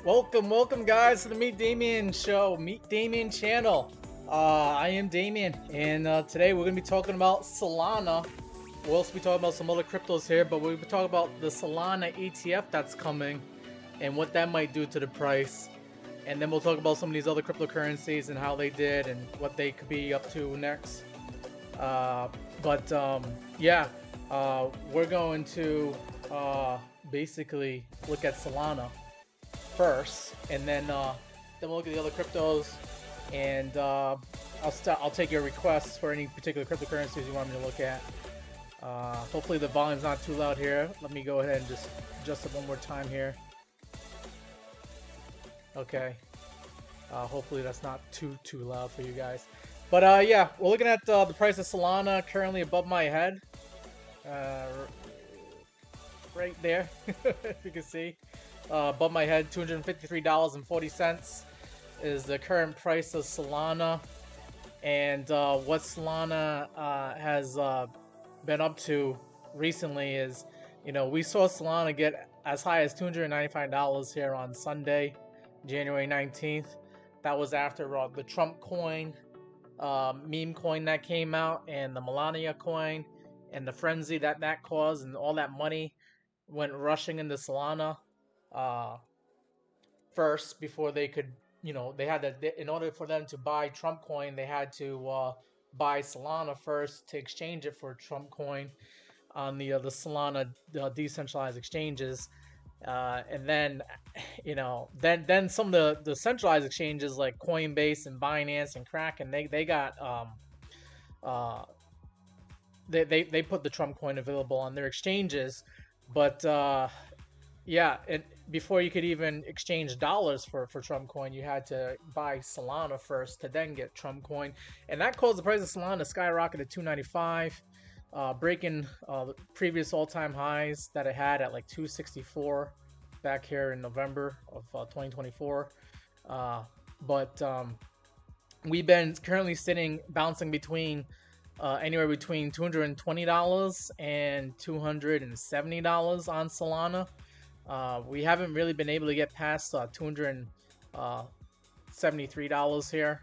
Welcome guys to the Meet Damien show, Meet Damien channel. I am Damien, and today we're going to be talking about Solana. We'll also be talking about some other cryptos here, but we'll be talking about the Solana ETF that's coming and what that might do to the price. And then we'll talk about some of these other cryptocurrencies and how they did and what they could be up to next. We're going to basically look at Solana first, and then we'll look at the other cryptos, and I'll take your requests for any particular cryptocurrencies you want me to look at. Hopefully the volume's not too loud here. Let me go ahead and just adjust it one more time here. Okay. Hopefully that's not too loud for you guys. But yeah, we're looking at the price of Solana currently above my head. Right there, if you can see. Above my head, $253.40 is the current price of Solana. And what Solana has been up to recently is, we saw Solana get as high as $295 here on Sunday, January 19th. That was after the Trump coin, meme coin that came out, and the Melania coin, and the frenzy that caused, and all that money went rushing into Solana first before they could, they had to, in order for them to buy Trump coin, they had to buy Solana first to exchange it for Trump coin on the Solana decentralized exchanges. And then, then some of the centralized exchanges like Coinbase and Binance and Kraken, they got they put the Trump coin available on their exchanges, but yeah, and before you could even exchange dollars for Trump coin, you had to buy Solana first to then get Trump coin, and that caused the price of Solana to skyrocket to $295. Breaking the previous all-time highs that it had at like 264 back here in November of 2024. We've been currently bouncing between anywhere between $220 and $270 on Solana. We haven't really been able to get past $273 here,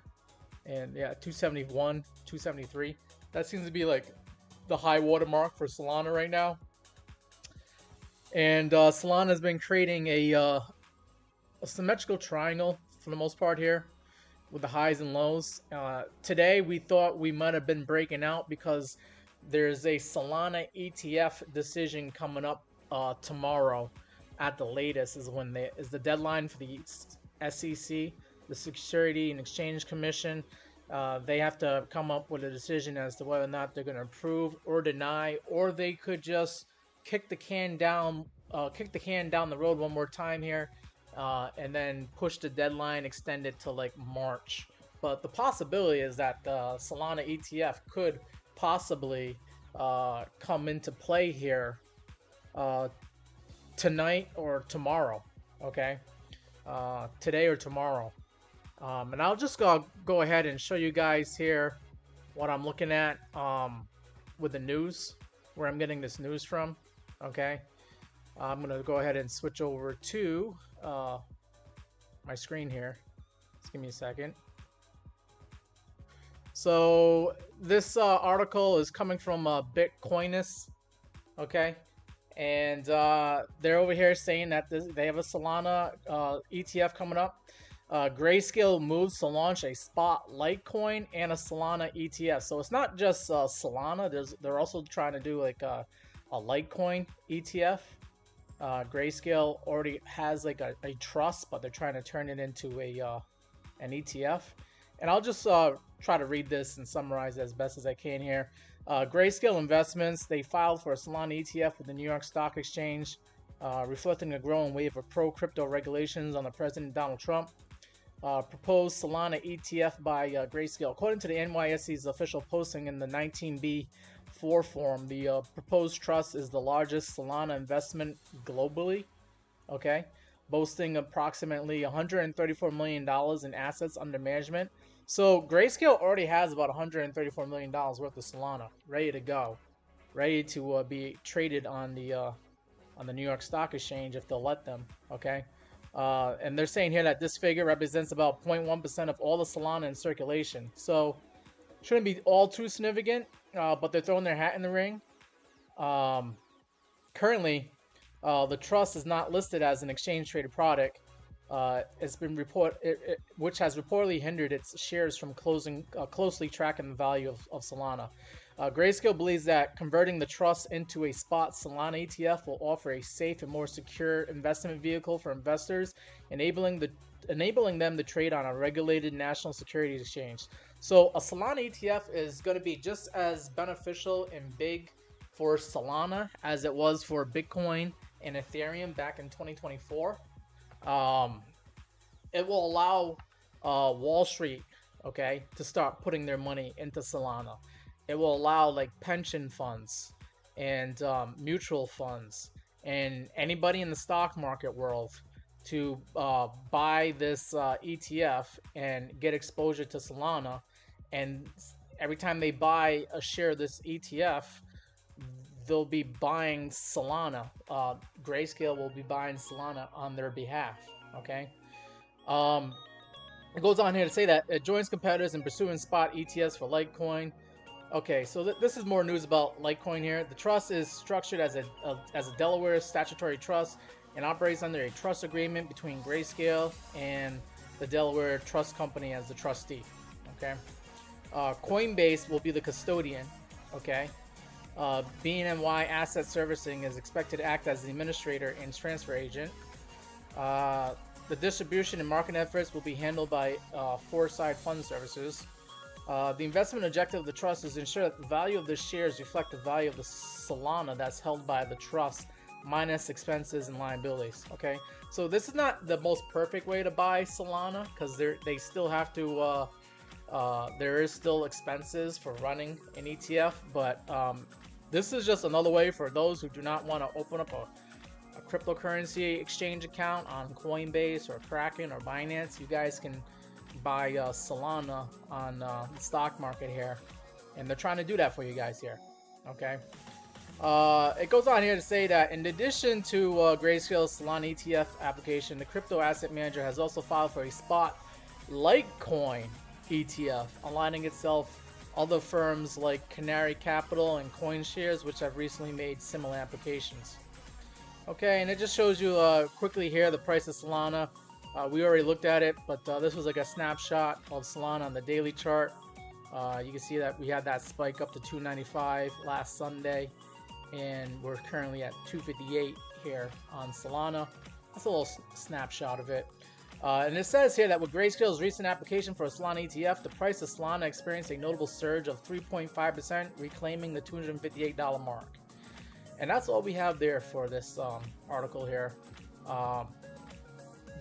and yeah, 271, 273. That seems to be like the high watermark for Solana right now. And Solana has been creating a symmetrical triangle for the most part here, with the highs and lows. Today we thought we might have been breaking out because there's a Solana ETF decision coming up tomorrow at the latest is the deadline for the SEC, the Security and Exchange Commission. They have to come up with a decision as to whether or not they're going to approve or deny, or they could just kick the can down the road one more time here, and then push the deadline, extend it to like March. But the possibility is that the Solana ETF could possibly come into play here tonight or tomorrow. Okay, today or tomorrow. And I'll just go ahead and show you guys here what I'm looking at with the news, where I'm getting this news from. Okay, I'm gonna go ahead and switch over to my screen here. Just give me a second. So this article is coming from Bitcoinist. Okay, and they're over here saying that they have a Solana ETF coming up. Grayscale moves to launch a spot Litecoin and a Solana ETF. So it's not just Solana. They're also trying to do like a Litecoin ETF. Grayscale already has like a trust, but they're trying to turn it into an ETF. And I'll just try to read this and summarize it as best as I can here. Grayscale Investments, they filed for a Solana ETF with the New York Stock Exchange, reflecting a growing wave of pro-crypto regulations on the President Donald Trump. Proposed Solana ETF by Grayscale. According to the NYSE's official posting in the 19B4 form, the proposed trust is the largest Solana investment globally, okay, boasting approximately $134 million in assets under management. So Grayscale already has about $134 million worth of Solana ready to go, ready to be traded on the New York Stock Exchange if they'll let them, okay? And they're saying here that this figure represents about 0.1% of all the Solana in circulation. So shouldn't be all too significant, but they're throwing their hat in the ring. Currently, the trust is not listed as an exchange-traded product. It's been which has reportedly hindered its shares from closely tracking the value of Solana. Grayscale believes that converting the trust into a spot Solana ETF will offer a safe and more secure investment vehicle for investors, enabling them to trade on a regulated national securities exchange. So a Solana ETF is going to be just as beneficial and big for Solana as it was for Bitcoin and Ethereum back in 2024. It will allow Wall Street, okay, to start putting their money into Solana. It will allow like pension funds and mutual funds and anybody in the stock market world to buy this ETF and get exposure to Solana. And every time they buy a share of this ETF, they'll be buying Solana. Grayscale will be buying Solana on their behalf. Okay. It goes on here to say that it joins competitors in pursuing spot ETFs for Litecoin. Okay, so this is more news about Litecoin here. The trust is structured as a Delaware statutory trust and operates under a trust agreement between Grayscale and the Delaware Trust Company as the trustee. Okay. Coinbase will be the custodian. Okay. BNY Asset Servicing is expected to act as the administrator and transfer agent. The distribution and marketing efforts will be handled by Foresight Fund Services. The investment objective of the trust is to ensure that the value of the shares reflect the value of the Solana that's held by the trust minus expenses and liabilities. Okay, so this is not the most perfect way to buy Solana because they still have to there is still expenses for running an ETF, but this is just another way for those who do not want to open up a cryptocurrency exchange account on Coinbase or Kraken or Binance. You guys can buy Solana on the stock market here, and they're trying to do that for you guys here. Okay. It goes on here to say that in addition to Grayscale's Solana ETF application, the crypto asset manager has also filed for a spot Litecoin ETF, aligning itself other firms like Canary Capital and CoinShares, which have recently made similar applications. Okay, and it just shows you quickly here the price of Solana. We already looked at it, but this was like a snapshot of Solana on the daily chart. You can see that we had that spike up to 295 last Sunday, and we're currently at 258 here on Solana. That's a little snapshot of it. And it says here that with Grayscale's recent application for a Solana ETF, the price of Solana experienced a notable surge of 3.5%, reclaiming the $258 mark. And that's all we have there for this article here.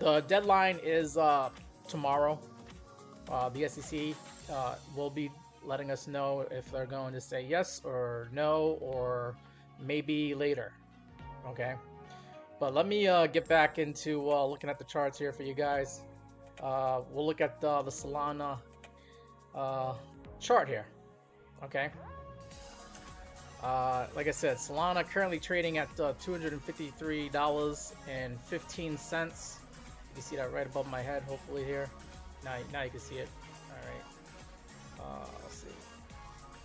The deadline is tomorrow. The SEC will be letting us know if they're going to say yes or no or maybe later. Okay. But let me get back into looking at the charts here for you guys. We'll look at the Solana chart here. Okay. Like I said, Solana currently trading at $253.15. You can see that right above my head, hopefully here. Now you can see it. All right. Let's see.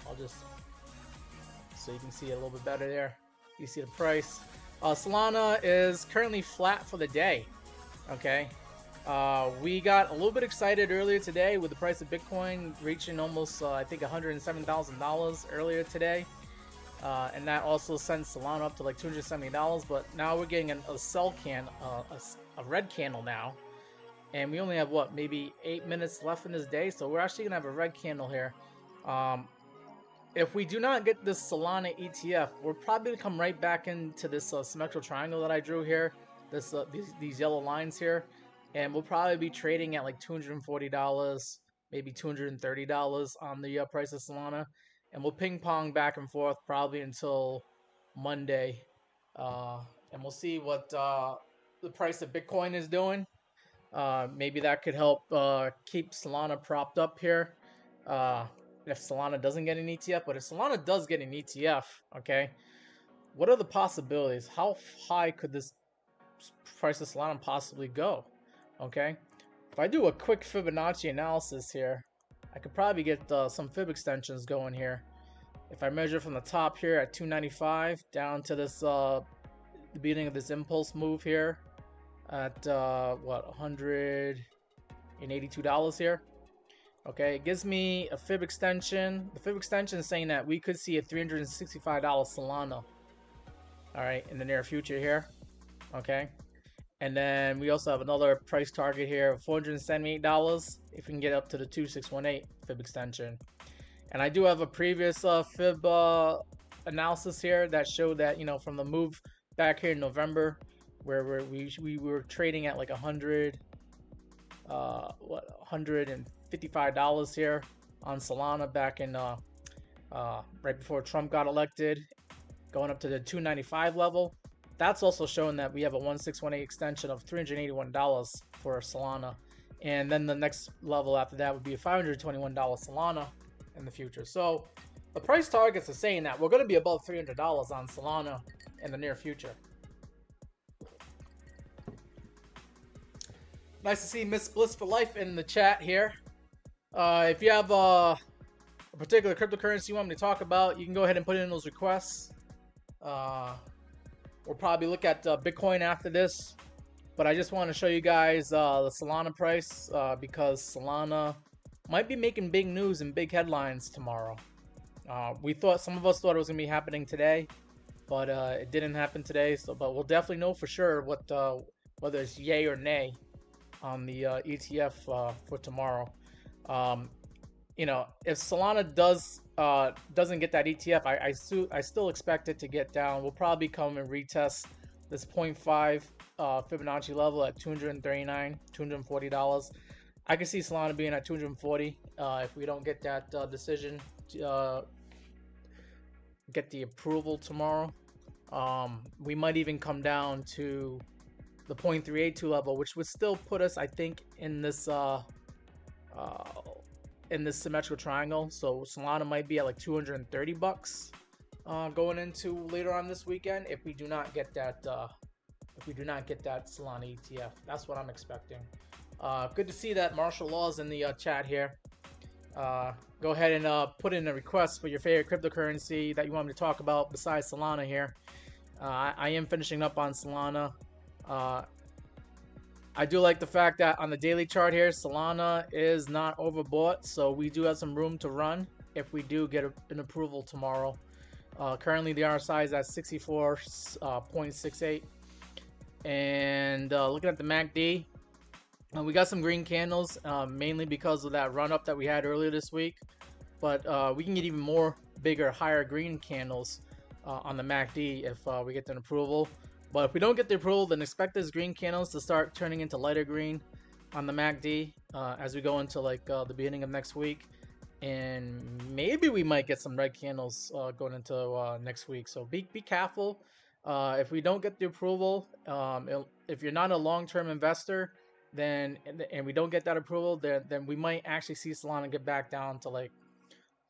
I'll just so you can see it a little bit better there. You see the price. Solana is currently flat for the day. Okay. We got a little bit excited earlier today with the price of Bitcoin reaching almost, I think, $107,000 earlier today. And that also sent Solana up to like $270. But now we're getting a red candle now. And we only have, what, maybe 8 minutes left in this day. So we're actually going to have a red candle here. If we do not get this Solana ETF, we're probably going to come right back into this symmetrical triangle that I drew here. These yellow lines here. And we'll probably be trading at like $240, maybe $230 on the price of Solana. And we'll ping pong back and forth probably until Monday. And we'll see what the price of Bitcoin is doing. Maybe that could help keep Solana propped up here. If Solana doesn't get an ETF, but if Solana does get an ETF, okay, what are the possibilities? How high could this price of Solana possibly go? Okay, if I do a quick Fibonacci analysis here, I could probably get some fib extensions going here. If I measure from the top here at 295 down to this the beginning of this impulse move here at what, $182 here. Okay, it gives me a fib extension. The fib extension is saying that we could see a $365 Solana, all right, in the near future here. Okay, and then we also have another price target here of $478 if we can get up to the 2618 fib extension. And I do have a previous fib analysis here that showed that, you know, from the move back here in November, where we were trading at like $155 here on Solana back in right before Trump got elected, going up to the 295 level. That's also showing that we have a 1618 extension of $381 for Solana, and then the next level after that would be a $521 Solana in the future. So the price targets are saying that we're going to be above $300 on Solana in the near future. Nice to see Miss Bliss for Life in the chat here. If you have a particular cryptocurrency you want me to talk about, you can go ahead and put in those requests. We'll probably look at Bitcoin after this, but I just want to show you guys the Solana price because Solana might be making big news and big headlines tomorrow. Some of us thought it was gonna be happening today, but it didn't happen today. But we'll definitely know for sure whether it's yay or nay on the ETF for tomorrow. You know, if Solana doesn't get that ETF, I still expect it to get down. We'll probably come and retest this 0.5 Fibonacci level at $239, $240. I can see Solana being at 240 if we don't get that decision, get the approval tomorrow. We might even come down to the 0.382 level, which would still put us, I think, in this symmetrical triangle. So Solana might be at like 230 bucks going into later on this weekend if we do not get that Solana ETF. That's what I'm expecting. Good to see that martial law is in the chat here. Go ahead and put in a request for your favorite cryptocurrency that you want me to talk about besides Solana here. I am finishing up on Solana. I do like the fact that on the daily chart here, Solana is not overbought, so we do have some room to run if we do get an approval tomorrow. Currently, the RSI is at 64.68, and looking at the MACD, we got some green candles, mainly because of that run up that we had earlier this week. But we can get even more bigger, higher green candles on the MACD if we get an approval. But if we don't get the approval, then expect these green candles to start turning into lighter green on the MACD as we go into like the beginning of next week. And maybe we might get some red candles going into next week. So be careful. If we don't get the approval, if you're not a long-term investor, and we don't get that approval, then we might actually see Solana get back down to like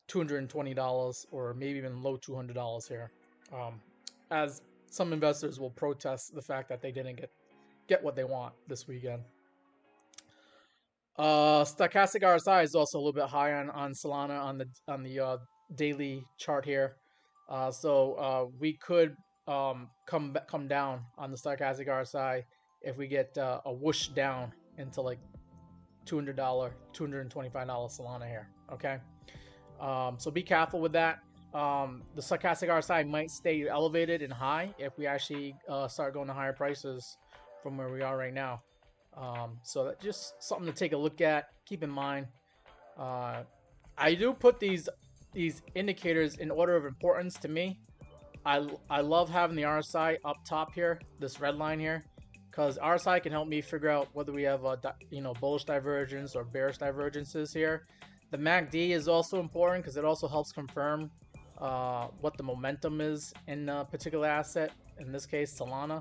$220 or maybe even low $200 here, as some investors will protest the fact that they didn't get what they want this weekend. Stochastic RSI is also a little bit high on Solana on the daily chart here, so we could come down on the stochastic RSI if we get a whoosh down into like $200, $225 Solana here. Okay, so be careful with that. The stochastic RSI might stay elevated and high if we actually start going to higher prices from where we are right now. So that's just something to take a look at. Keep in mind, I do put these indicators in order of importance to me. I love having the RSI up top here, this red line here, because RSI can help me figure out whether we have a bullish divergence or bearish divergences here. The MACD is also important because it also helps confirm what the momentum is in a particular asset, in this case Solana.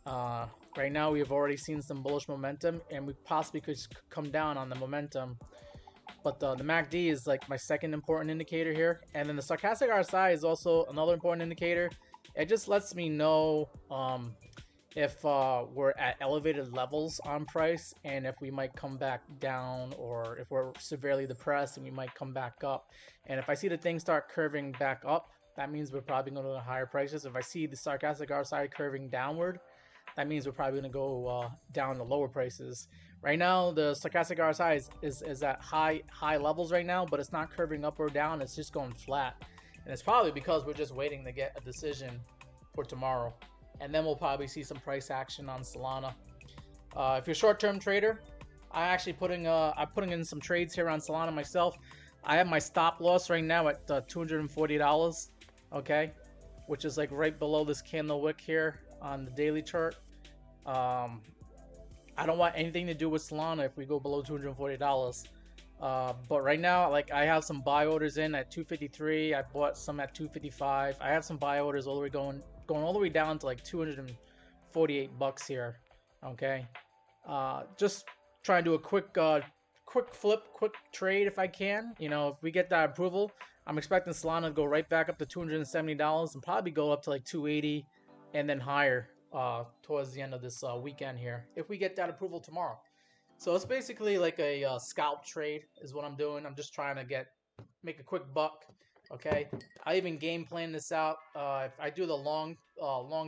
Right now we have already seen some bullish momentum, and we possibly could come down on the momentum, but the MACD is like my second important indicator here. And then the stochastic RSI is also another important indicator. It just lets me know if we're at elevated levels on price, and if we might come back down, or if we're severely depressed and we might come back up. And if I see the thing start curving back up, that means we're probably going to go to higher prices. If I see the stochastic RSI curving downward, that means we're probably going to go down to lower prices. Right now, the stochastic RSI is at high levels right now, but it's not curving up or down. It's just going flat. And it's probably because we're just waiting to get a decision for tomorrow. And then we'll probably see some price action on Solana. If you're a short-term trader, I'm putting in some trades here on Solana myself. I have my stop loss right now at $240, okay, which is like right below this candle wick here on the daily chart. I don't want anything to do with Solana if we go below $240. But right now, like, I have some buy orders in at 253. I bought some at 255. I have some buy orders all the way going all the way down to like 248 bucks here. Okay, just trying to do a quick flip, quick trade if I can. You know, if we get that approval, I'm expecting Solana to go right back up to $270 and probably go up to like 280 and then higher towards the end of this weekend here, if we get that approval tomorrow. So it's basically like a scalp trade is what I'm doing. I'm just trying to make a quick buck. Okay, I even game plan this out. If I do the long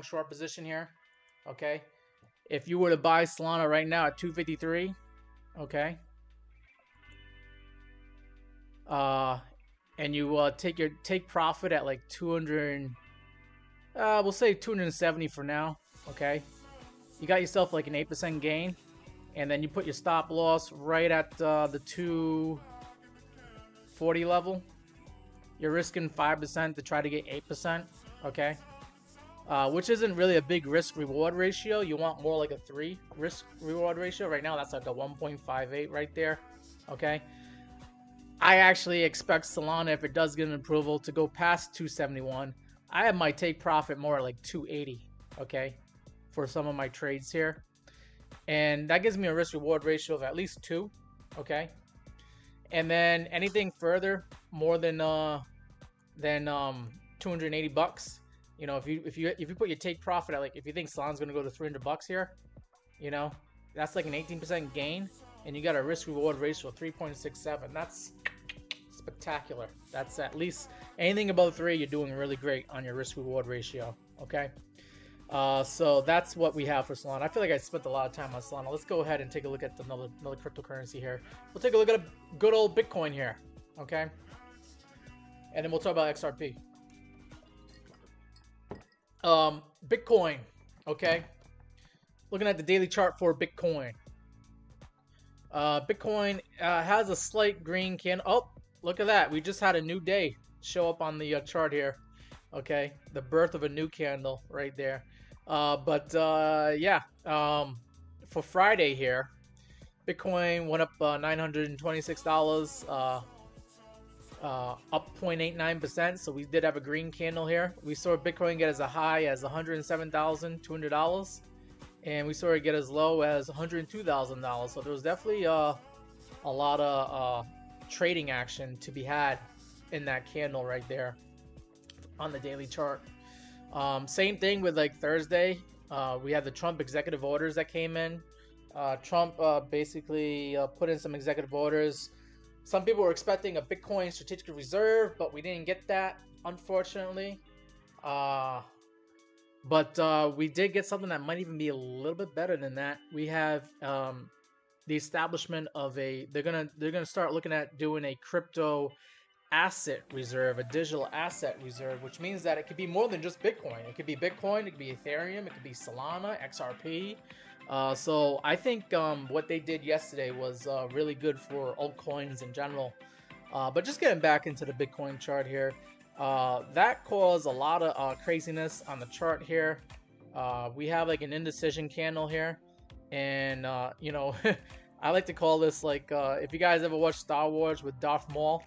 short position here, okay, if you were to buy Solana right now at 253, okay, and you take profit at like 200, we'll say 270 for now, okay, you got yourself like an 8% gain, and then you put your stop loss right at the 240 level. You're risking 5% to try to get 8%, okay? Which isn't really a big risk-reward ratio. You want more like a 3 risk-reward ratio. Right now, that's like a 1.58 right there, okay? I actually expect Solana, if it does get an approval, to go past 271. I have my take profit more like 280, okay, for some of my trades here. And that gives me a risk-reward ratio of at least 2, okay? And then anything further more than 280 bucks, you know, if you put your take profit at, like, if you think Solana's gonna go to 300 bucks here, you know, that's like an 18% gain, and you got a risk reward ratio of 3.67. That's spectacular. That's at least anything above 3, you're doing really great on your risk reward ratio. Okay. So that's what we have for Solana. I feel like I spent a lot of time on Solana. Let's go ahead and take a look at another cryptocurrency here. We'll take a look at a good old Bitcoin here, okay? And then we'll talk about XRP. Bitcoin, okay? Looking at the daily chart for Bitcoin. Bitcoin has a slight green candle. Oh, look at that. We just had a new day show up on the chart here. Okay, the birth of a new candle right there. Yeah, for Friday here, Bitcoin went up $926, up 0.89%. So we did have a green candle here. We saw Bitcoin get as high as $107,200, and we saw it get as low as $102,000. So there was definitely a lot of trading action to be had in that candle right there on the daily chart. Same thing with like Thursday. We had the Trump executive orders that came in. Trump basically put in some executive orders. Some people were expecting a Bitcoin strategic reserve, but we didn't get that, unfortunately. But we did get something that might even be a little bit better than that. We have the establishment of they're gonna start looking at doing a crypto asset reserve, a digital asset reserve, which means that it could be more than just Bitcoin. It could be Bitcoin, it could be Ethereum, it could be Solana, XRP. So I think what they did yesterday was really good for altcoins in general. But just getting back into the Bitcoin chart here, that caused a lot of craziness on the chart here. We have like an indecision candle here, and you know, I like to call this like if you guys ever watched Star Wars with Darth Maul,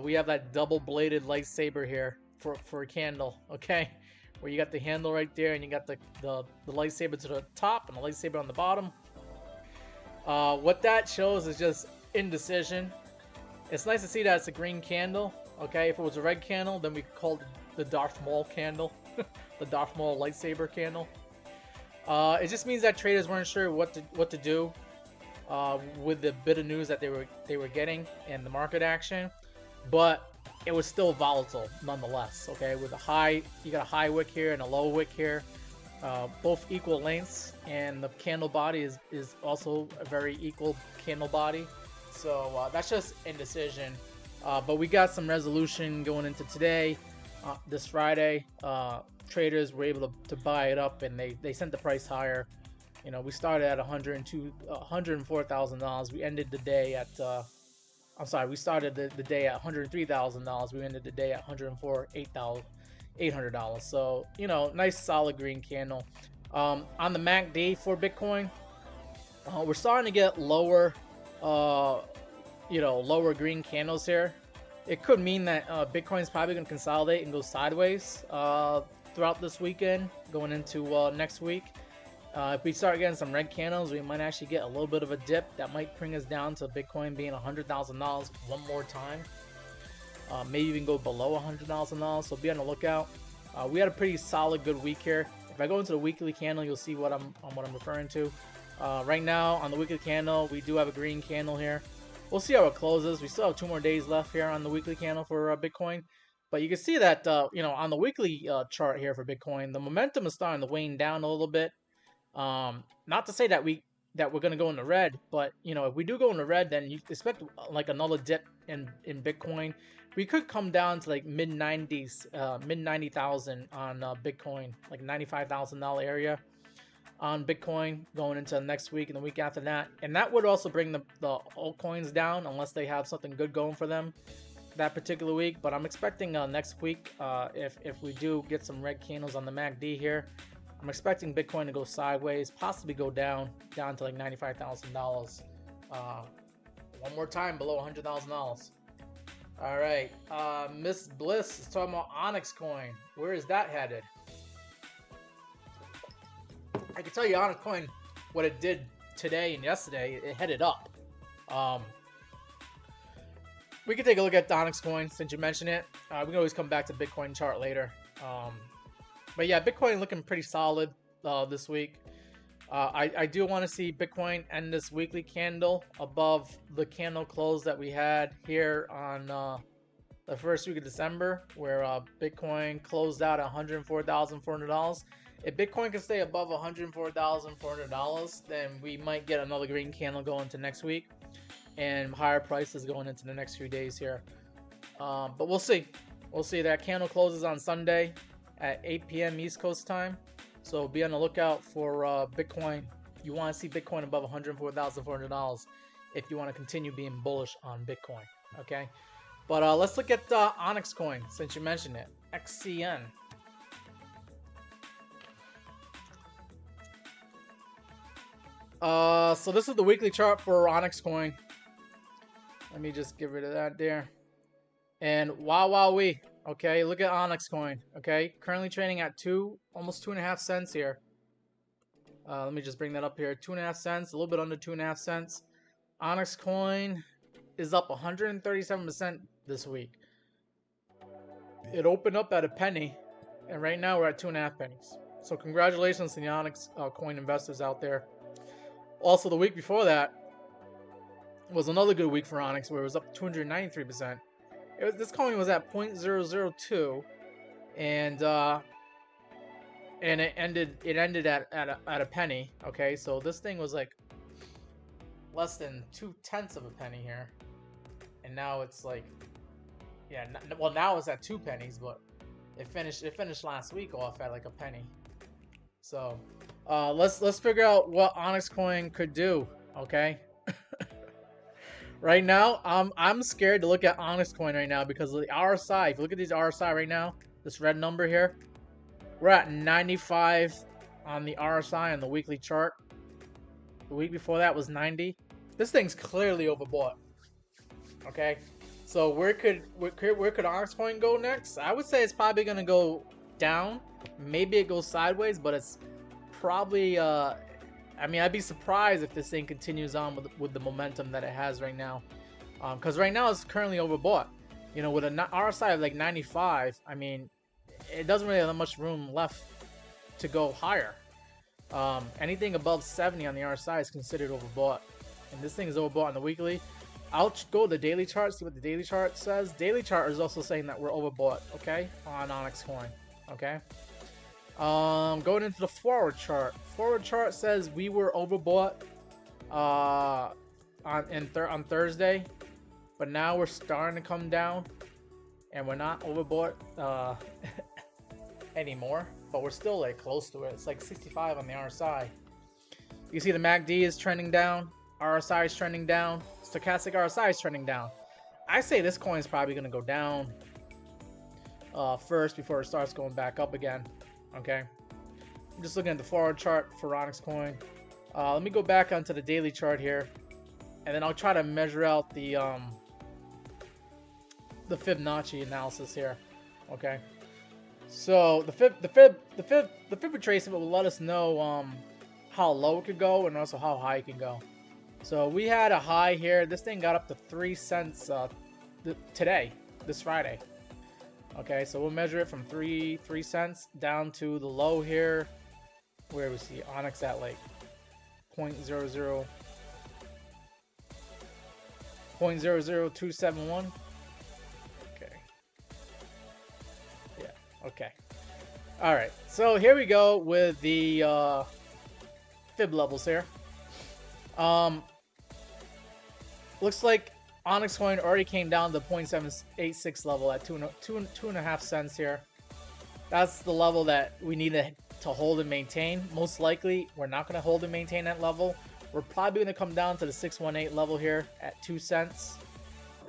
we have that double-bladed lightsaber here for a candle, okay? Where you got the handle right there, and you got the lightsaber to the top and the lightsaber on the bottom. What that shows is just indecision. It's nice to see that it's a green candle, okay? If it was a red candle, then we could call it the Darth Maul candle, the Darth Maul lightsaber candle. It just means that traders weren't sure what to do with the bit of news that they were getting and the market action, but it was still volatile nonetheless. Okay, with a high, you got a high wick here and a low wick here, both equal lengths, and the candle body is also a very equal candle body. So that's just indecision. But we got some resolution going into today, this Friday. Traders were able to buy it up, and they sent the price higher. You know, we started at $104,000. We ended the day at I'm sorry, we started the day at $103,000. We ended the day at $104,800. So, you know, nice solid green candle. On the MACD for Bitcoin, we're starting to get lower, you know, lower green candles here. It could mean that Bitcoin's probably going to consolidate and go sideways throughout this weekend, going into next week. If we start getting some red candles, we might actually get a little bit of a dip that might bring us down to Bitcoin being $100,000 one more time. Maybe even go below $100,000. So be on the lookout. We had a pretty solid, good week here. If I go into the weekly candle, you'll see what I'm referring to. Right now on the weekly candle, we do have a green candle here. We'll see how it closes. We still have 2 more days left here on the weekly candle for Bitcoin. But you can see that you know, on the weekly chart here for Bitcoin, the momentum is starting to wane down a little bit. Not to say that we're gonna go in the red, but you know, if we do go in the red, then you expect like another dip in Bitcoin. We could come down to like mid 90s, mid 90,000 on Bitcoin, like $95,000 area on Bitcoin going into next week and the week after that. And that would also bring the altcoins down unless they have something good going for them that particular week. But I'm expecting next week, if we do get some red candles on the MACD here, I'm expecting Bitcoin to go sideways, possibly go down to like $95,000. One more time below $100,000. All right, Miss Bliss is talking about Onyx Coin. Where is that headed? I can tell you Onyx Coin, what it did today and yesterday, it headed up. We can take a look at the Onyx Coin since you mentioned it. We can always come back to Bitcoin chart later. But yeah, Bitcoin looking pretty solid this week. I do want to see Bitcoin end this weekly candle above the candle close that we had here on the first week of December, where Bitcoin closed out at $104,400. If Bitcoin can stay above $104,400, then we might get another green candle going into next week and higher prices going into the next few days here. But we'll see. We'll see. That candle closes on Sunday at 8 p.m. East Coast time. So be on the lookout for Bitcoin. You want to see Bitcoin above $104,400 if you want to continue being bullish on Bitcoin. Okay. But let's look at Onyx Coin since you mentioned it. XCN. So this is the weekly chart for Onyx Coin. Let me just get rid of that there. And wowee. Okay, look at Onyx Coin. Okay, currently trading at almost 2.5 cents here. Let me just bring that up here. 2.5 cents, a little bit under 2.5 cents. Onyx Coin is up 137% this week. It opened up at a penny, and right now we're at 2.5 pennies. So congratulations to the Onyx Coin investors out there. Also, the week before that was another good week for Onyx, where it was up 293%. This coin was at 0.002, and it ended at a penny. Okay, so this thing was like less than 0.2 of a penny here, and now it's like, yeah, well, now it's at 2 pennies, but it finished last week off at like a penny. So let's figure out what Onyx Coin could do. Okay. Right now, I'm scared to look at Onyx Coin right now because of the RSI. If you look at these RSI right now, this red number here, we're at 95 on the RSI on the weekly chart. The week before that was 90. This thing's clearly overbought. Okay, so where could Onyx Coin go next? I would say it's probably gonna go down. Maybe it goes sideways, but it's probably I mean, I'd be surprised if this thing continues on with the momentum that it has right now. Because right now it's currently overbought. You know, with an RSI of like 95, I mean, it doesn't really have that much room left to go higher. Anything above 70 on the RSI is considered overbought, and this thing is overbought on the weekly. I'll go to the daily chart, see what the daily chart says. Daily chart is also saying that we're overbought, okay, on Onyx Coin, okay. Going into the forward chart. Forward chart says we were overbought on Thursday, but now we're starting to come down, and we're not overbought anymore, but we're still like close to it. It's like 65 on the RSI. You see the MACD is trending down, RSI is trending down, stochastic RSI is trending down. I say this coin is probably going to go down first before it starts going back up again. Okay, I'm just looking at the forward chart for Onyx Coin. Let me go back onto the daily chart here, and then I'll try to measure out the Fibonacci analysis here. Okay, so the fib retracement will let us know how low it could go and also how high it can go. So we had a high here. This thing got up to 3 cents today, this Friday. Okay, so we'll measure it from 3 cents down to the low here, where we see Onyx at like 0.00271. Okay. Yeah. Okay. All right. So here we go with the fib levels here. Looks like Onyx Coin already came down to 0.786 level at 2.5 cents here. That's the level that we need to hold and maintain. Most likely, we're not going to hold and maintain that level. We're probably going to come down to the 618 level here at 2 cents.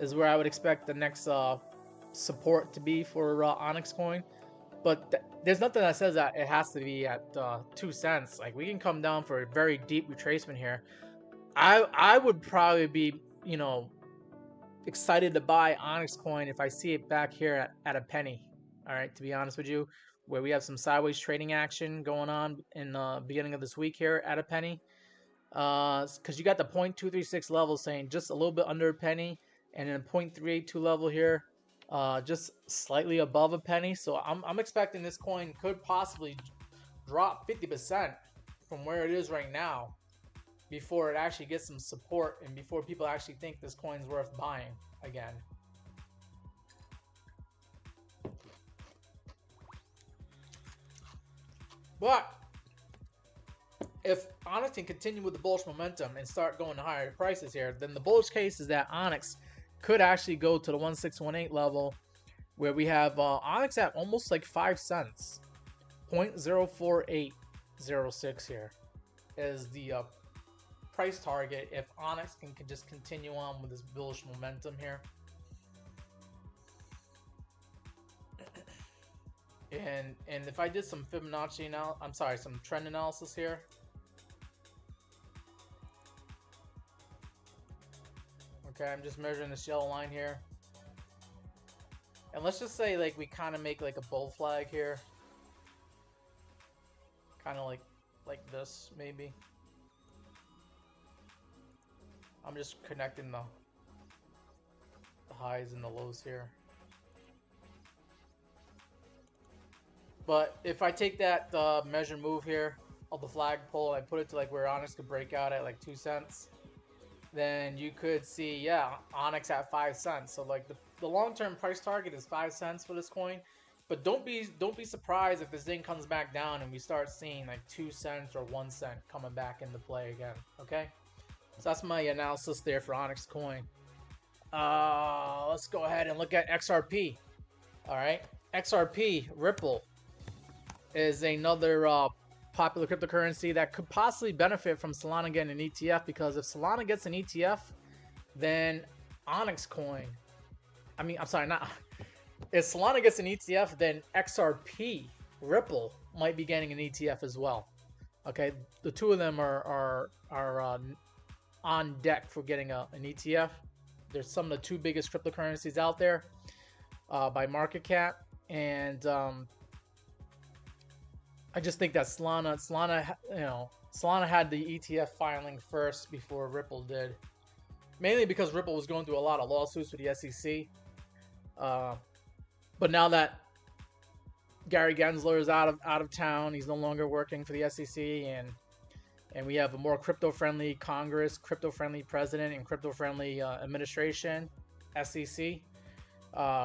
Is where I would expect the next support to be for Onyx Coin. But there's nothing that says that it has to be at 2 cents. Like, we can come down for a very deep retracement here. I would probably be, you know, excited to buy Onyx Coin if I see it back here at a penny. All right, to be honest with you, where we have some sideways trading action going on in the beginning of this week here at a penny. Because you got the 0.236 level saying just a little bit under a penny, and then a 0.382 level here, just slightly above a penny. So I'm expecting this coin could possibly drop 50% from where it is right now before it actually gets some support and before people actually think this coin's worth buying again. But if Onyx can continue with the bullish momentum and start going to higher prices here, then the bullish case is that Onyx could actually go to the 1618 level, where we have Onyx at almost like 5 cents. 0.04806 here is the price target if Onyx can just continue on with this bullish momentum here. And if I did some Fibonacci now, I'm sorry, some trend analysis here. Okay, I'm just measuring this yellow line here. And let's just say like we kind of make like a bull flag here. Kind of like this maybe. I'm just connecting the highs and the lows here. But if I take that measure move here of the flagpole, I put it to like where Onyx could break out at like 2 cents, then you could see, yeah, Onyx at 5 cents. So like the long-term price target is 5 cents for this coin. But don't be surprised if this thing comes back down and we start seeing like 2 cents or 1 cent coming back into play again. Okay, so that's my analysis there for Onyx Coin. Let's go ahead and look at XRP. All right, XRP Ripple is another popular cryptocurrency that could possibly benefit from Solana getting an ETF, because if Solana gets an ETF, then Onyx Coin, if Solana gets an ETF, then XRP Ripple might be getting an ETF as well. Okay, the two of them are on deck for getting an ETF. They're some of the two biggest cryptocurrencies out there by market cap, and I just think that Solana had the ETF filing first before Ripple did, mainly because Ripple was going through a lot of lawsuits with the SEC. But now that Gary Gensler is out of town. He's no longer working for the SEC, and we have a more crypto-friendly Congress, crypto-friendly president, and crypto-friendly administration, SEC.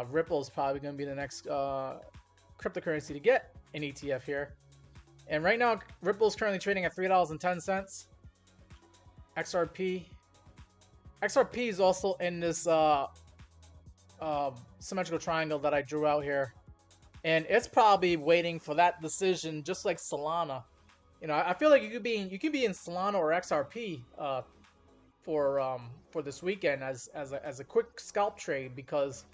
Ripple is probably going to be the next cryptocurrency to get an ETF here. And right now, Ripple is currently trading at $3.10. XRP is also in this symmetrical triangle that I drew out here, and it's probably waiting for that decision, just like Solana. You know, I feel like you could be in Solana or XRP for this weekend as a quick scalp trade, because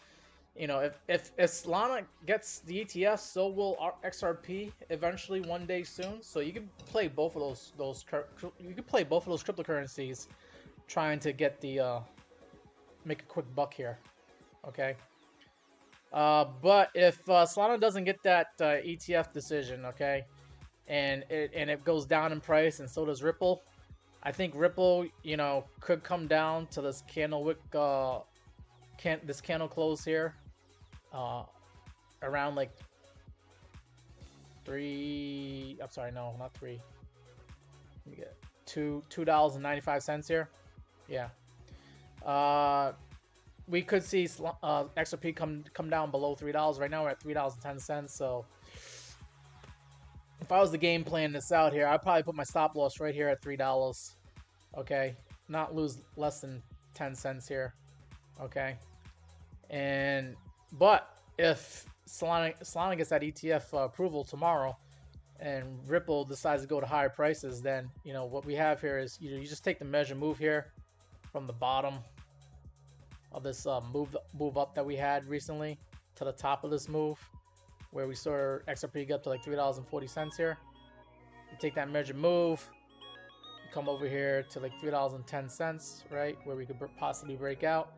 you know, if Solana gets the ETF, so will our XRP eventually one day soon. So you can play both of those cryptocurrencies, trying to get the make a quick buck here. Okay. But if Solana doesn't get that ETF decision, okay, and it goes down in price, and so does Ripple, I think Ripple, you know, could come down to this candle wick, this candle close here, around like $3. I'm sorry, no, not $3. Let me get $2.95 here. Yeah. We could see XRP come down below $3. Right now we're at $3.10. So if I was the game playing this out here, I'd probably put my stop loss right here at $3. Okay, not lose less than 10 cents here. Okay, but if Solana gets that ETF approval tomorrow, and Ripple decides to go to higher prices, then you know what we have here is you just take the measure move here from the bottom of this move up that we had recently to the top of this move, where we saw XRP get up to like $3.40 here. You take that measure move, you come over here to like $3.10, right, where we could possibly break out,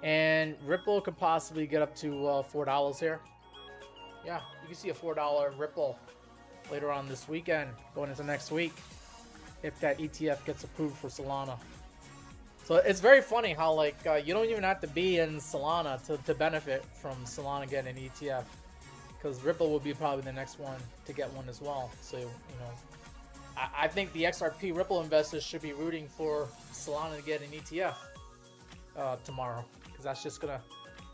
and Ripple could possibly get up to $4 here. Yeah, you can see a $4 Ripple later on this weekend, going into next week, if that ETF gets approved for Solana. So it's very funny how like you don't even have to be in Solana to benefit from Solana getting an ETF, because Ripple will be probably the next one to get one as well. So you know, I think the XRP Ripple investors should be rooting for Solana to get an ETF tomorrow, because that's just gonna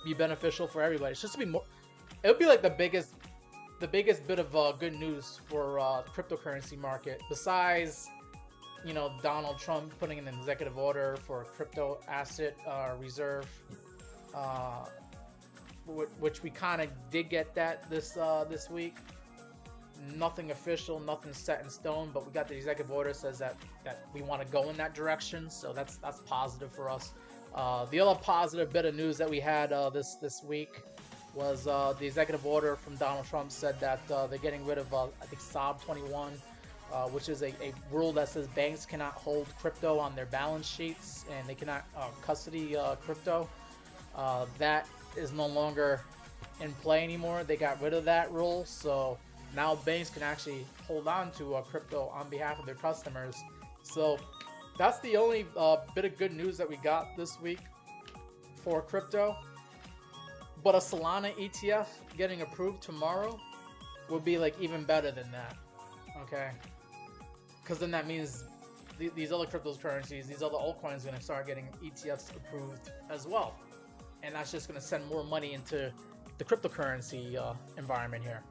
be beneficial for everybody. It's just to be more. It would be like the biggest bit of good news for cryptocurrency market, besides, you know, Donald Trump putting in an executive order for a crypto asset reserve, which we kind of did get that this week. Nothing official, nothing set in stone, but we got the executive order says that we want to go in that direction, so that's positive for us. The other positive bit of news that we had this week was the executive order from Donald Trump said that they're getting rid of I think SOB 21. Which is a rule that says banks cannot hold crypto on their balance sheets, and they cannot custody crypto. That is no longer in play anymore. They got rid of that rule, so now banks can actually hold on to crypto on behalf of their customers. So that's the only bit of good news that we got this week for crypto. But a Solana ETF getting approved tomorrow would be like even better than that. Okay, because then that means these other cryptocurrencies, these other altcoins, are going to start getting ETFs approved as well, and that's just going to send more money into the cryptocurrency environment here.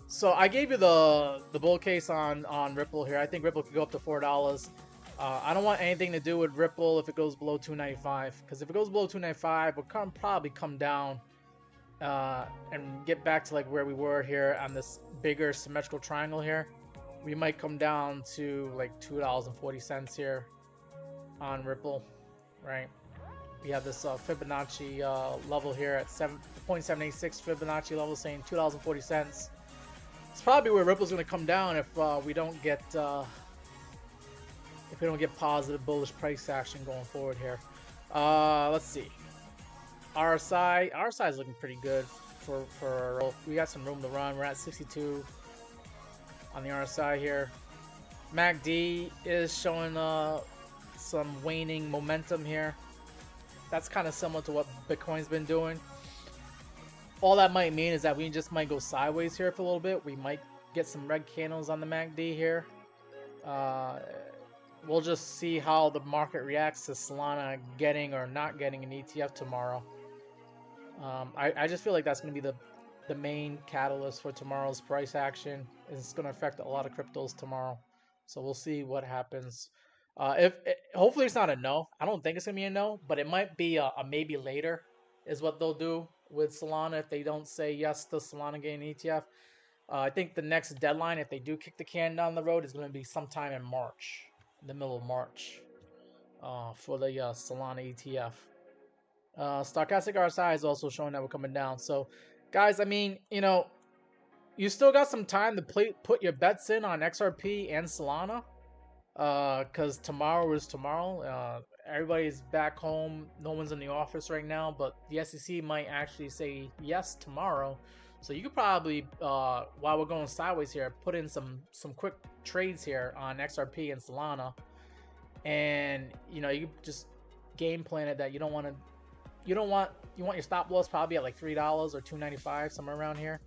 So I gave you the bull case on Ripple here. I think Ripple could go up to $4. I don't want anything to do with Ripple if it goes below $2.95, because if it goes below $2.95, we'll probably come down and get back to like where we were here on this bigger symmetrical triangle here. We might come down to like $2.40 here on Ripple, right? We have this Fibonacci level here at 7.786 Fibonacci level, saying $2.40. It's probably where Ripple's going to come down if we don't get positive bullish price action going forward here. Let's see. RSI is looking pretty good for we got some room to run. We're at 62 on the RSI here. MACD is showing some waning momentum here. That's kind of similar to what Bitcoin's been doing. all that might mean is that we just might go sideways here for a little bit. We might get some red candles on the MACD here. We'll just see how the market reacts to Solana getting or not getting an ETF tomorrow. I just feel like that's going to be the main catalyst for tomorrow's price action. It's going to affect a lot of cryptos tomorrow. So we'll see what happens. Hopefully it's not a no. I don't think it's going to be a no, but it might be a maybe later is what they'll do with Solana if they don't say yes to Solana getting an ETF. I think the next deadline, if they do kick the can down the road, is going to be sometime in March, in the middle of March, for the Solana ETF. Stochastic RSI is also showing that we're coming down. So, guys, I mean, you know, you still got some time to put your bets in on XRP and Solana, because tomorrow is tomorrow. Everybody's back home. No one's in the office right now, but the SEC might actually say yes tomorrow. So you could probably, while we're going sideways here, put in some quick trades here on XRP and Solana, and you know, you just game plan it that you want your stop loss probably at like $3 or $2.95, somewhere around here,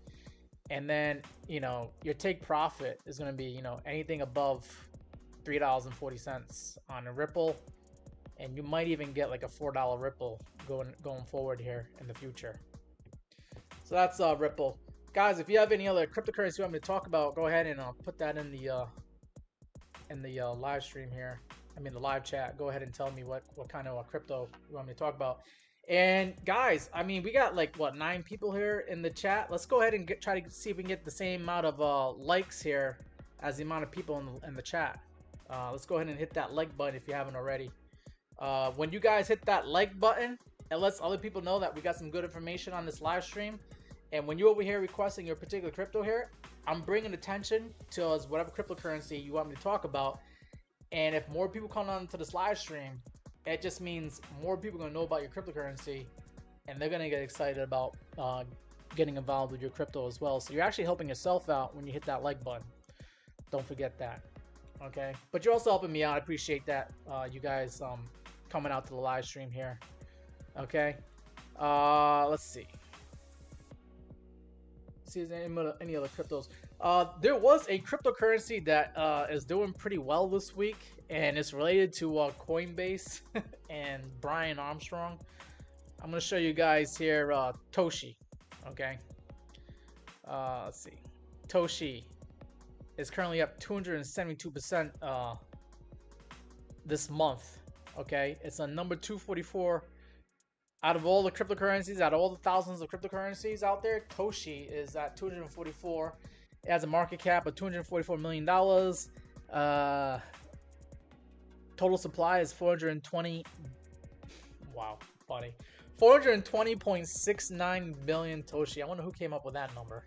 and then you know your take profit is going to be, you know, anything above $3.40 on a Ripple, and you might even get like a $4 Ripple going forward here in the future. So that's Ripple. Guys, if you have any other cryptocurrency you want me to talk about, go ahead and put that in the live stream here. I mean the live chat. Go ahead and tell me what kind of crypto you want me to talk about. And guys, I mean, we got like what, 9 people here in the chat. Let's go ahead and try to see if we can get the same amount of likes here as the amount of people in the chat. Let's go ahead and hit that like button if you haven't already. When you guys hit that like button, it lets other people know that we got some good information on this live stream. And when you're over here requesting your particular crypto here, I'm bringing attention to whatever cryptocurrency you want me to talk about. And if more people come on to this live stream, it just means more people are going to know about your cryptocurrency, and they're going to get excited about getting involved with your crypto as well. So you're actually helping yourself out when you hit that like button. Don't forget that. Okay, but you're also helping me out. I appreciate that, you guys coming out to the live stream here. Okay, let's see. See if there's any other cryptos. There was a cryptocurrency that is doing pretty well this week, and it's related to Coinbase and Brian Armstrong. I'm gonna show you guys here Toshi. Okay, let's see. Toshi is currently up 272% this month. Okay, it's on number 244 out of all the cryptocurrencies, out of all the thousands of cryptocurrencies out there. Toshi is at 244. It has a market cap of $244 million. Total supply is 420. Wow, funny. 420.69 billion Toshi. I wonder who came up with that number.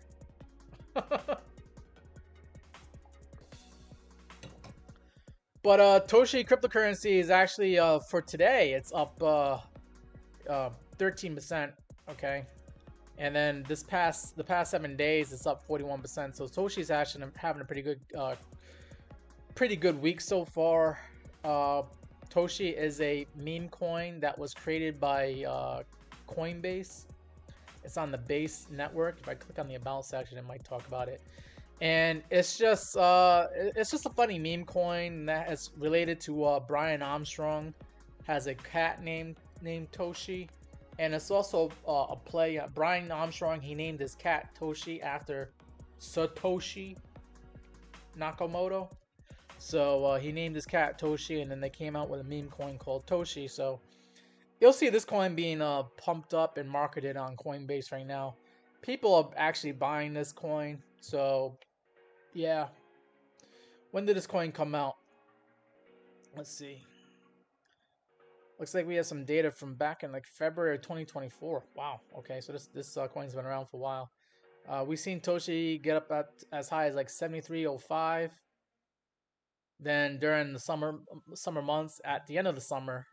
But Toshi cryptocurrency is actually for today, it's up 13%. Okay, and then the past 7 days it's up 41%. So Toshi's actually having a pretty good week so far. Toshi is a meme coin that was created by Coinbase. It's on the Base network. If I click on the about section, it might talk about it. And it's just a funny meme coin that is related to Brian Armstrong. Has a cat named Toshi, and it's also a play. Brian Armstrong, he named his cat Toshi after Satoshi Nakamoto. So he named his cat Toshi, and then they came out with a meme coin called Toshi. So you'll see this coin being pumped up and marketed on Coinbase right now. People are actually buying this coin. So yeah, when did this coin come out? Let's see. Looks like we have some data from back in like February 2024. Wow. Okay, so this coin's been around for a while. We've seen Toshi get up at as high as like 73.05. Then during the summer months, at the end of the summer,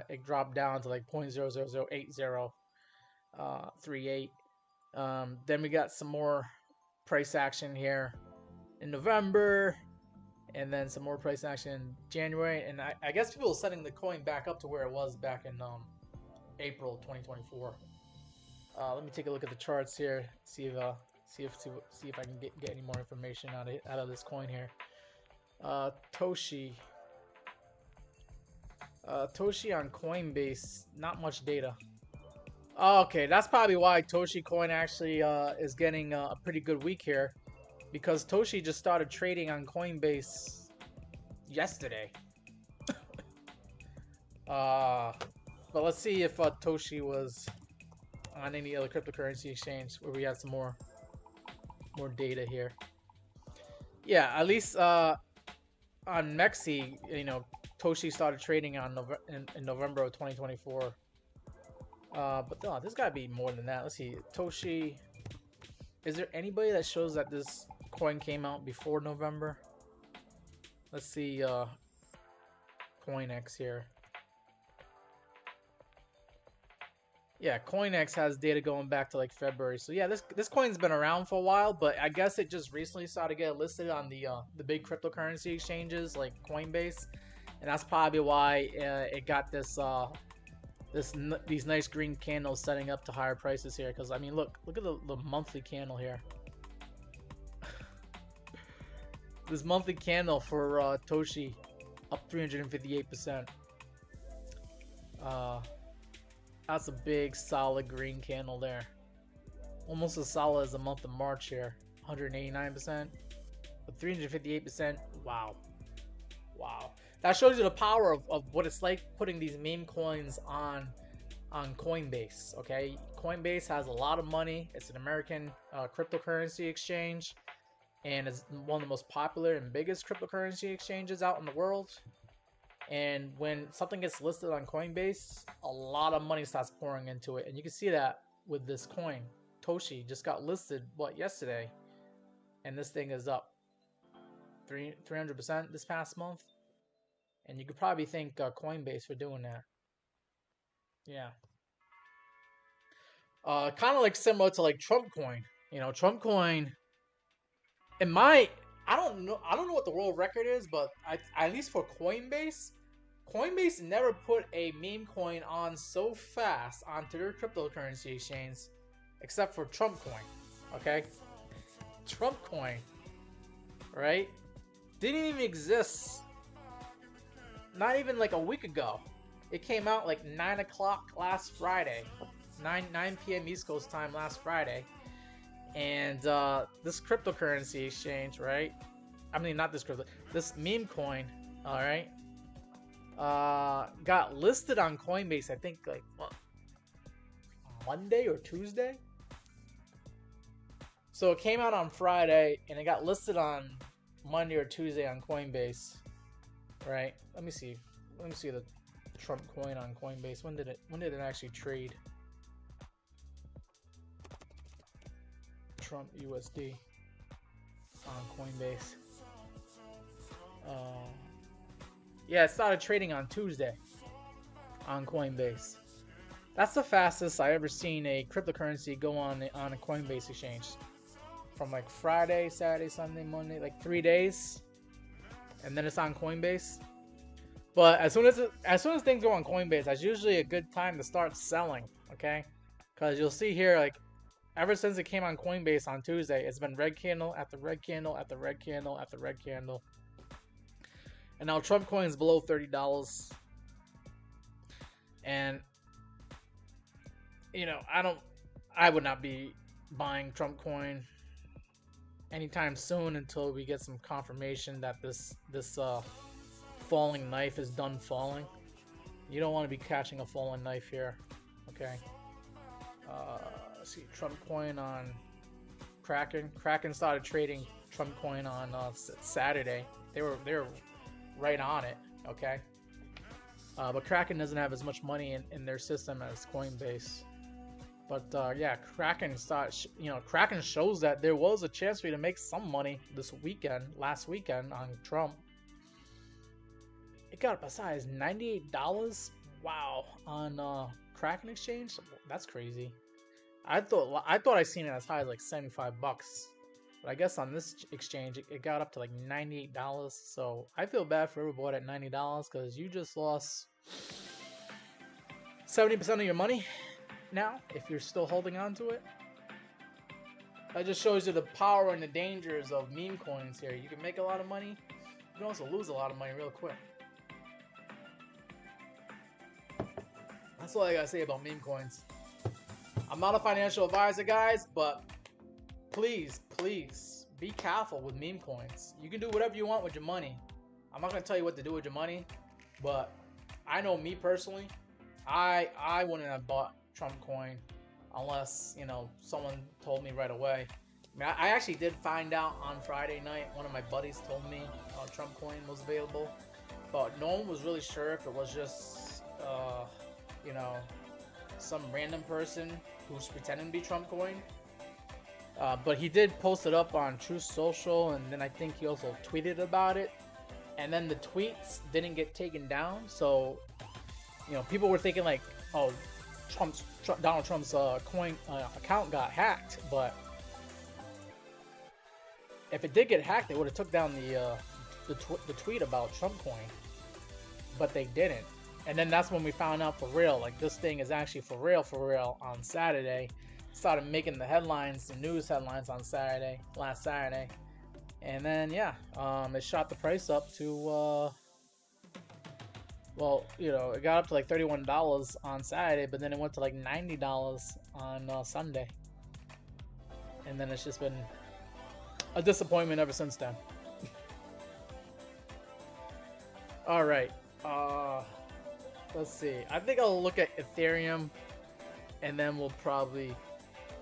it dropped down to like 0.0008038. Then we got some more price action here in November, and then some more price action in January. And I guess people are setting the coin back up to where it was back in April 2024. Let me take a look at the charts here. See if I can get any more information out of this coin here. Toshi. Toshi on Coinbase. Not much data. Oh, okay, that's probably why Toshi coin actually is getting a pretty good week here, because Toshi just started trading on Coinbase yesterday. But let's see if Toshi was on any other cryptocurrency exchange where we have some more data here. Yeah, at least on Mexi, you know, Toshi started trading on in November of 2024. But no, there's gotta be more than that. Let's see, Toshi. Is there anybody that shows that this coin came out before November? Let's see, CoinX here. Yeah, CoinX has data going back to like February. So yeah, this coin's been around for a while, but I guess it just recently started to get listed on the big cryptocurrency exchanges like Coinbase, and that's probably why it got this these nice green candles setting up to higher prices here. Because I mean, look at the monthly candle here. This monthly candle for Toshi up 358%. That's a big solid green candle there, almost as solid as the month of March here. 189%, but 358%. Wow. That shows you the power of what it's like putting these meme coins on Coinbase. Okay, Coinbase has a lot of money. It's an American cryptocurrency exchange, and it's one of the most popular and biggest cryptocurrency exchanges out in the world. And when something gets listed on Coinbase, a lot of money starts pouring into it, and you can see that with this coin. Toshi just got listed yesterday, and this thing is up 300% this past month. And you could probably thank Coinbase for doing that. Yeah. Kind of like similar to like Trump coin. You know, Trump coin. I don't know what the world record is, but at least for Coinbase never put a meme coin on so fast onto their cryptocurrency exchange, except for Trump coin. Okay, Trump coin, right? Didn't even exist. Not even like a week ago. It came out like 9 o'clock last Friday, 9 p.m. East Coast time last Friday. And this cryptocurrency exchange, right? I mean, not this meme coin, all right, got listed on Coinbase, I think, like, what, Monday or Tuesday? So it came out on Friday, and it got listed on Monday or Tuesday on Coinbase, right? Let me see the Trump coin on Coinbase. When did it actually trade? Trump USD on Coinbase. Yeah, it started trading on Tuesday on Coinbase. That's the fastest I ever seen a cryptocurrency go on a Coinbase exchange. From like Friday, Saturday, Sunday, Monday, like 3 days, and then it's on Coinbase. But as soon as things go on Coinbase, that's usually a good time to start selling. Okay, because you'll see here, like, ever since it came on Coinbase on Tuesday, it's been red candle after red candle after red candle after red candle. And now Trump coin is below $30. And, you know, I would not be buying Trump coin anytime soon until we get some confirmation that this falling knife is done falling. You don't want to be catching a falling knife here. Okay. Let's see, Trump coin on Kraken. Kraken started trading Trump coin on Saturday. They were right on it. Okay. But Kraken doesn't have as much money in their system as Coinbase. But yeah, Kraken Kraken shows that there was a chance for you to make some money last weekend on Trump. It got up as high as $98. Wow, on Kraken exchange. That's crazy. I thought I seen it as high as like $75, but I guess on this exchange it got up to like $98. So I feel bad for everybody at $90 because you just lost 70% of your money. now if you're still holding on to it. That just shows you the power and the dangers of meme coins here. You can make a lot of money. You can also lose a lot of money real quick. That's all I gotta say about meme coins. I'm not a financial advisor, guys, but please, please be careful with meme coins. You can do whatever you want with your money. I'm not gonna tell you what to do with your money, but I know me personally, I wouldn't have bought Trump coin unless, you know, someone told me right away. I mean, I actually did find out on Friday night. One of my buddies told me Trump coin was available, but no one was really sure if it was just, you know, some random person who's pretending to be Trump coin. But he did post it up on Truth Social, and then I think he also tweeted about it. And then the tweets didn't get taken down, so, you know, people were thinking like, oh, Donald Trump's coin account got hacked. But if it did get hacked, they would have took down the tweet about Trump coin, but they didn't. And then that's when we found out for real, like this thing is actually for real on Saturday. Started making the headlines, the news headlines on Saturday, last Saturday. And then yeah, it shot the price up to well, you know, it got up to like $31 on Saturday, but then it went to like $90 on Sunday. And then it's just been a disappointment ever since then. All right, let's see. I think I'll look at Ethereum, and then we'll probably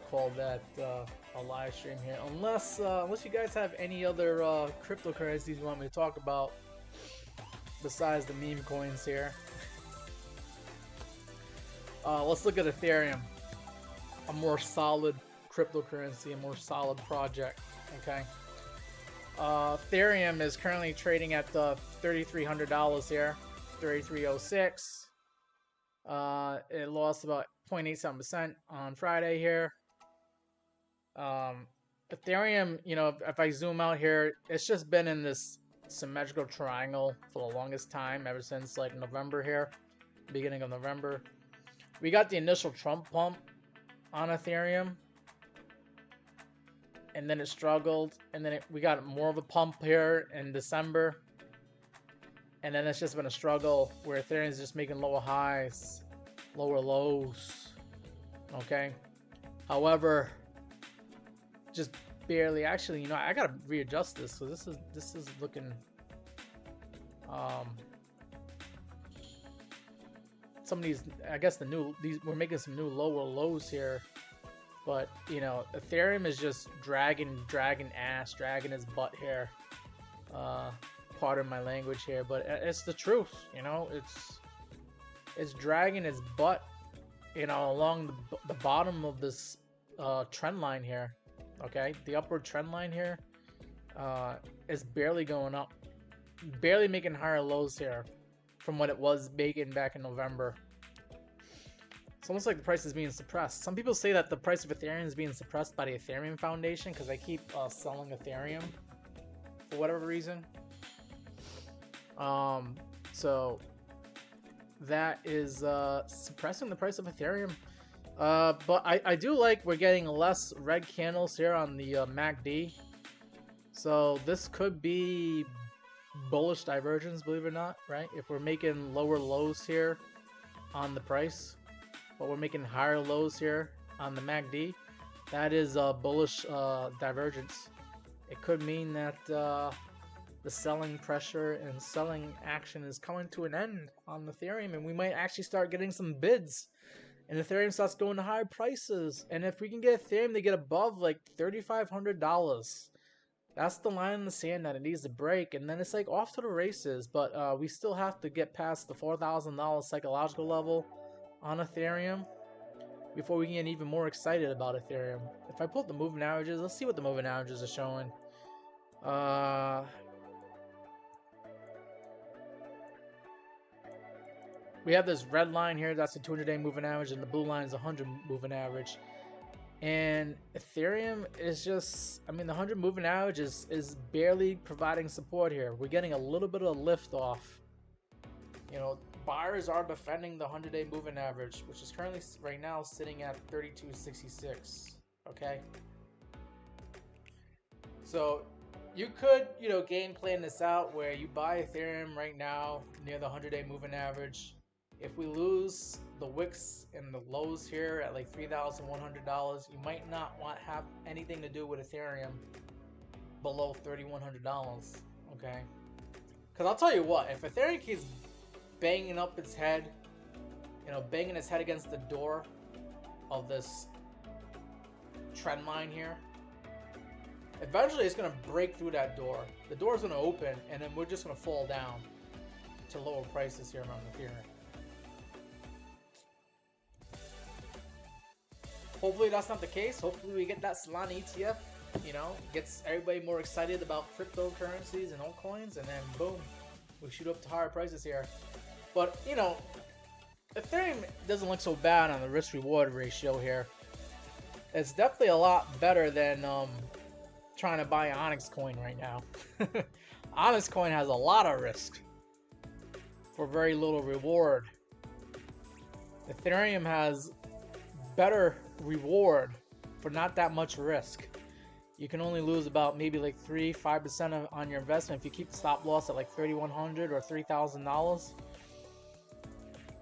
call that a live stream here. Unless you guys have any other cryptocurrencies you want me to talk about besides the meme coins here. Let's look at Ethereum, a more solid cryptocurrency, a more solid project. Okay. Ethereum is currently trading at $3,300 here, 3306. It lost about 0.87% on Friday here. Ethereum, you know, if I zoom out here, it's just been in this symmetrical triangle for the longest time, ever since like November here, beginning of November. We got the initial Trump pump on Ethereum, and then it struggled, and then we got more of a pump here in December, and then it's just been a struggle where Ethereum is just making lower highs, lower lows. Okay, however, just barely. Actually, you know, I gotta readjust this, so this is looking some of these, I guess we're making some new lower lows here. But, you know, Ethereum is just dragging his butt here. Pardon my language here, but it's the truth, you know. It's dragging its butt, you know, along the bottom of this trend line here. Okay, the upward trend line here is barely going up, barely making higher lows here from what it was making back in November. It's almost like the price is being suppressed. Some people say that the price of Ethereum is being suppressed by the Ethereum Foundation because they keep selling Ethereum for whatever reason. So that is suppressing the price of Ethereum. But I do like we're getting less red candles here on the MACD. So this could be bullish divergence, believe it or not, right? If we're making lower lows here on the price, but we're making higher lows here on the MACD, that is a bullish divergence. It could mean that the selling pressure and selling action is coming to an end on Ethereum, and we might actually start getting some bids, and Ethereum starts going to higher prices. And if we can get Ethereum to get above like $3,500, that's the line in the sand that it needs to break, and then it's like off to the races. But we still have to get past the $4,000 psychological level on Ethereum before we get even more excited about Ethereum. If I pull up the moving averages, let's see what the moving averages are showing. We have this red line here, that's the 200-day moving average, and the blue line is the 100 moving average. And Ethereum is just, I mean, the 100 moving average is barely providing support here. We're getting a little bit of lift off. You know, buyers are defending the 100-day moving average, which is currently right now sitting at 32.66. Okay. So you could, game plan this out where you buy Ethereum right now near the 100-day moving average. If we lose the wicks and the lows here at like $3,100, you might not want to have anything to do with Ethereum below $3,100. Okay. Because I'll tell you what, if Ethereum keeps banging up its head, banging its head against the door of this trend line here, eventually it's going to break through that door. The door is going to open, and then we're just going to fall down to lower prices here around Ethereum. Hopefully that's not the case. Hopefully we get that Solana ETF, gets everybody more excited about cryptocurrencies and altcoins, and then boom, we shoot up to higher prices here. But, Ethereum doesn't look so bad on the risk-reward ratio here. It's definitely a lot better than trying to buy Onyx coin right now. Onyx coin has a lot of risk for very little reward. Ethereum has better reward for not that much risk. You can only lose about maybe like 3-5% on your investment if you keep the stop loss at like $3,100 or $3,000.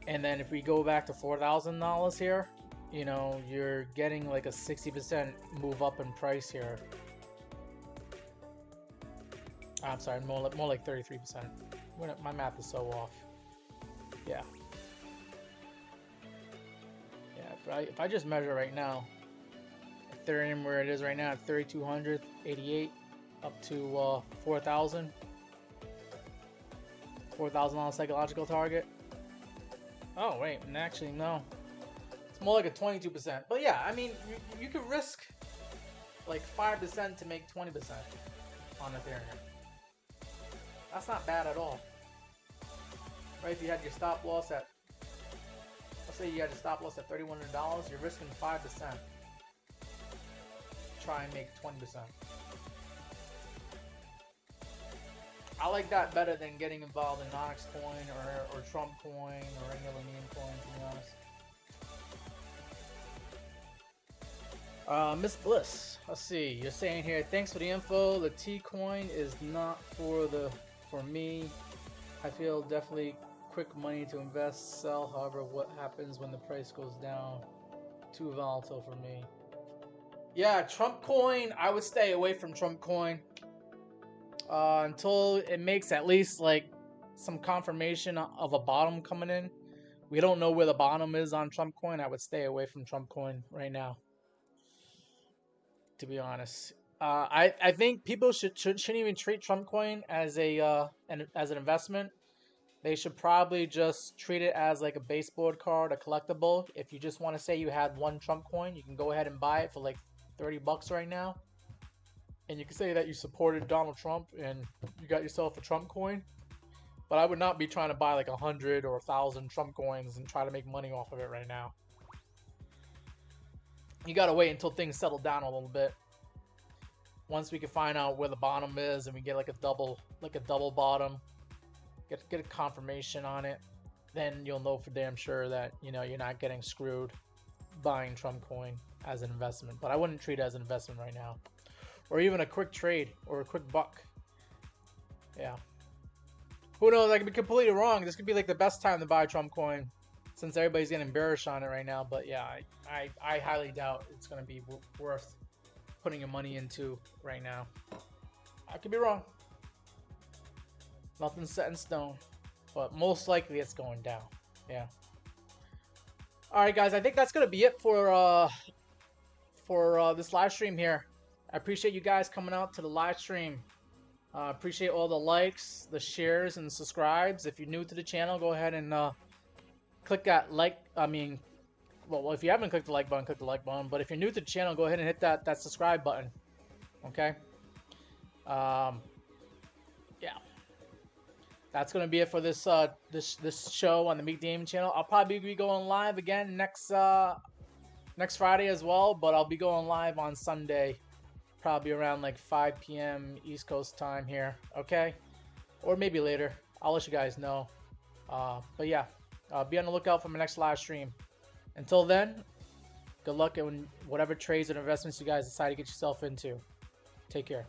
And then if we go back to $4,000 here, you're getting like a 60% move up in price here. I'm sorry, more like 33%. My math is so off. Yeah. Yeah, if I just measure right now, Ethereum where it is right now at 3,288 up to 4,000. $4,000 psychological target. Oh wait, actually no. It's more like a 22%. But yeah, I mean, you could risk like 5% to make 20% on Ethereum. That's not bad at all. Right, if you had your stop loss at, let's say you had your stop loss at $3,100, you're risking 5%. Try and make 20%. I like that better than getting involved in Onyx coin or Trump coin or any other meme coin, to be honest. Miss Bliss, let's see. You're saying here, thanks for the info. The T coin is not for me. I feel definitely quick money to invest, sell. However, what happens when the price goes down? Too volatile for me. Yeah, Trump coin, I would stay away from Trump coin until it makes at least like some confirmation of a bottom coming in. We don't know where the bottom is on Trump coin. I would stay away from Trump coin right now, to be honest. I think people shouldn't even treat Trump coin as an investment. They should probably just treat it as like a baseboard card, a collectible. If you just want to say you had one Trump coin, you can go ahead and buy it for like $30 right now. And you can say that you supported Donald Trump and you got yourself a Trump coin. But I would not be trying to buy like 100 or 1,000 Trump coins and try to make money off of it right now. You gotta wait until things settle down a little bit. Once we can find out where the bottom is and we get like a double bottom, get a confirmation on it, then you'll know for damn sure that you're not getting screwed buying Trump coin as an investment. But I wouldn't treat it as an investment right now, or even a quick trade or a quick buck. Yeah, who knows? I could be completely wrong. This could be like the best time to buy Trump coin since everybody's getting bearish on it right now. But yeah, I highly doubt it's going to be worth putting your money into right now. I could be wrong. Nothing's set in stone, but most likely it's going down. Yeah. All right, guys. I think that's gonna be it for this live stream here. I appreciate you guys coming out to the live stream. Appreciate all the likes, the shares, and the subscribes. If you're new to the channel, go ahead and click that like. Well, if you haven't clicked the like button, click the like button. But if you're new to the channel, go ahead and hit that subscribe button. Okay. Yeah. That's gonna be it for this this show on the Meek Damon channel. I'll probably be going live again next Friday as well, but I'll be going live on Sunday, probably around like 5 p.m. East Coast time here. Okay, or maybe later. I'll let you guys know. But yeah, be on the lookout for my next live stream. Until then, good luck in whatever trades and investments you guys decide to get yourself into. Take care.